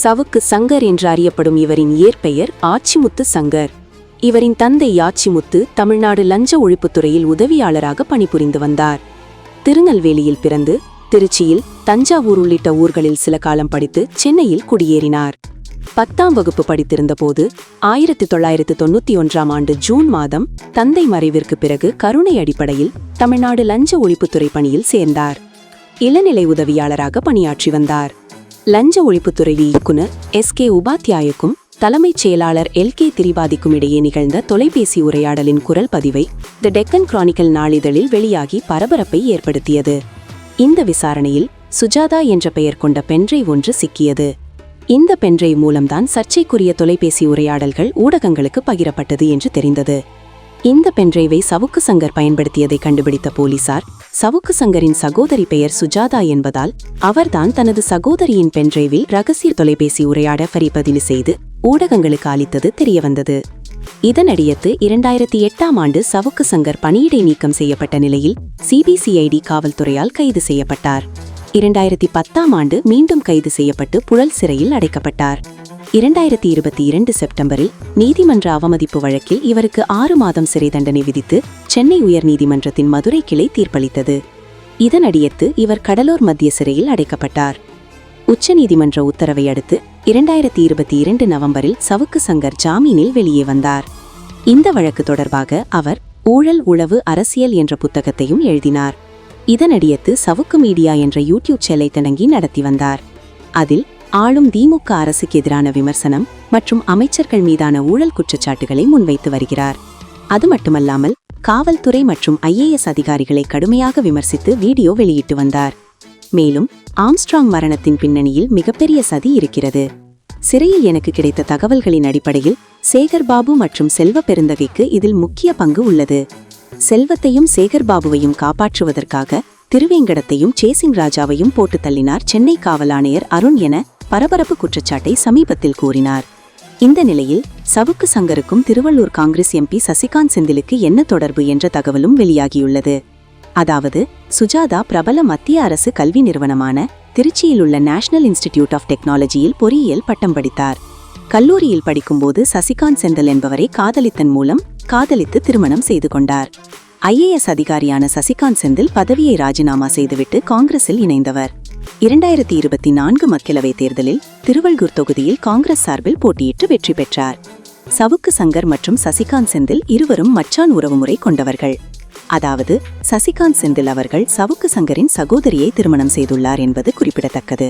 சவுக்கு சங்கர் என்று அறியப்படும் இவரின் இயற்பெயர் ஆச்சிமுத்து சங்கர். இவரின் தந்தை ஆச்சிமுத்து தமிழ்நாடு லஞ்ச ஒழிப்புத்துறையில் உதவியாளராக பணிபுரிந்து வந்தார். திருநெல்வேலியில் பிறந்து திருச்சியில், தஞ்சாவூர் உள்ளிட்ட ஊர்களில் சில காலம் படித்து சென்னையில் குடியேறினார். 10ஆம் வகுப்பு படித்திருந்தபோது 1991ஆம் ஆண்டு ஜூன் மாதம் தந்தை மறைவிற்கு பிறகு கருணை அடிப்படையில் தமிழ்நாடு லஞ்ச ஒழிப்புத்துறை பணியில் சேர்ந்தார். இளநிலை உதவியாளராக பணியாற்றி வந்தார். லஞ்ச ஒழிப்புத்துறை இயக்குனர் SK உபாத்யாயுக்கும் தலைமைச் செயலாளர் LK திரிபாதிக்கும் இடையே நிகழ்ந்த தொலைபேசி உரையாடலின் குரல் பதிவை தி டெக்கன் கிரானிக்கல் நாளிதழில் வெளியாகி பரபரப்பை ஏற்படுத்தியது. இந்த விசாரணையில் சுஜாதா என்ற பெயர் கொண்ட பென்ட்ரைவ் ஒன்று சிக்கியது. இந்த பென்ட்ரைவ் மூலம்தான் சர்ச்சைக்குரிய தொலைபேசி உரையாடல்கள் ஊடகங்களுக்கு பகிரப்பட்டது என்று தெரிந்தது. இந்த பென்ட்ரைவை சவுக்கு சங்கர் பயன்படுத்தியதை கண்டுபிடித்த போலீசார், சவுக்கு சங்கரின் சகோதரி பெயர் சுஜாதா என்பதால் அவர்தான் தனது சகோதரியின் பென்ட்ரைவில் ரகசிய தொலைபேசி உரையாடலை பதிவு செய்து ஊடகங்களுக்கு அளித்தது தெரியவந்தது. இதனடியத்து 2008ஆம் ஆண்டு சவுக்கு சங்கர் பணியிடை நீக்கம் செய்யப்பட்ட நிலையில் CBCID காவல்துறையால் கைது செய்யப்பட்டார். 2010ஆம் ஆண்டு மீண்டும் கைது செய்யப்பட்டு புழல் சிறையில் அடைக்கப்பட்டார். 2022 செப்டம்பரில் நீதிமன்ற அவமதிப்பு வழக்கில் இவருக்கு 6 மாதம் சிறை தண்டனை விதித்து சென்னை உயர்நீதிமன்றத்தின் மதுரை கிளை தீர்ப்பளித்தது. இதனடியத்து இவர் கடலூர் மத்திய சிறையில் அடைக்கப்பட்டார். உச்சநீதிமன்ற உத்தரவை அடுத்து 2022 நவம்பரில் சவுக்கு சங்கர் ஜாமீனில் வெளியே வந்தார். இந்த வழக்கு தொடர்பாக அவர் ஊழல் உளவு அரசியல் என்ற புத்தகத்தையும் எழுதினார். இதனடியத்து சவுக்கு மீடியா என்ற யூடியூப் சேனலை தொடங்கி நடத்தி வந்தார். அதில் ஆளும் திமுக அரசுக்கு எதிரான விமர்சனம் மற்றும் அமைச்சர்கள் மீதான ஊழல் குற்றச்சாட்டுகளை முன்வைத்து வருகிறார். அது மட்டுமல்லாமல் காவல்துறை மற்றும் IAS அதிகாரிகளை கடுமையாக விமர்சித்து வீடியோ வெளியிட்டு வந்தார். மேலும் ஆம்ஸ்ட்ராங் மரணத்தின் பின்னணியில் மிகப்பெரிய சதி இருக்கிறது. சிறையில் எனக்கு கிடைத்த தகவல்களின் அடிப்படையில் சேகர்பாபு மற்றும் செல்வ பெருந்தகைக்கு இதில் முக்கிய பங்கு உள்ளது. செல்வத்தையும் சேகர்பாபுவையும் காப்பாற்றுவதற்காக திருவேங்கடத்தையும் சேசிங் ராஜாவையும் போட்டு தள்ளினார் சென்னை காவல் ஆணையர் அருண் என பரபரப்பு குற்றச்சாட்டை சமீபத்தில் கூறினார். இந்த நிலையில் சவுக்கு சங்கருக்கும் திருவள்ளூர் காங்கிரஸ் MP சசிகாந்த் செந்திலுக்கு என்ன தொடர்பு என்ற தகவலும் வெளியாகியுள்ளது. அதாவது சுஜாதா பிரபல மத்திய அரசு கல்வி நிறுவனமான திருச்சியில் உள்ள நேஷனல் இன்ஸ்டிடியூட் ஆஃப் டெக்னாலஜியில் பொறியியல் பட்டம் படித்தார். கல்லூரியில் படிக்கும்போது சசிகாந்த் செந்தில் என்பவரை காதலித்தன் மூலம் காதலித்து திருமணம் செய்து கொண்டார். IAS அதிகாரியான சசிகாந்த் செந்தில் பதவியை ராஜினாமா செய்துவிட்டு காங்கிரஸில் இணைந்தவர். 2024 மக்களவைத் தேர்தலில் திருவள்ளூர் தொகுதியில் காங்கிரஸ் சார்பில் போட்டியிட்டு வெற்றி பெற்றார். சவுக்கு சங்கர் மற்றும் சசிகாந்த் செந்தில் இருவரும் மச்சான் உறவுமுறை கொண்டவர்கள். அதாவது சசிகாந்த் செந்தில் அவர்கள் சவுக்கு சங்கரின் சகோதரியை திருமணம் செய்துள்ளார் என்பது குறிப்பிடத்தக்கது.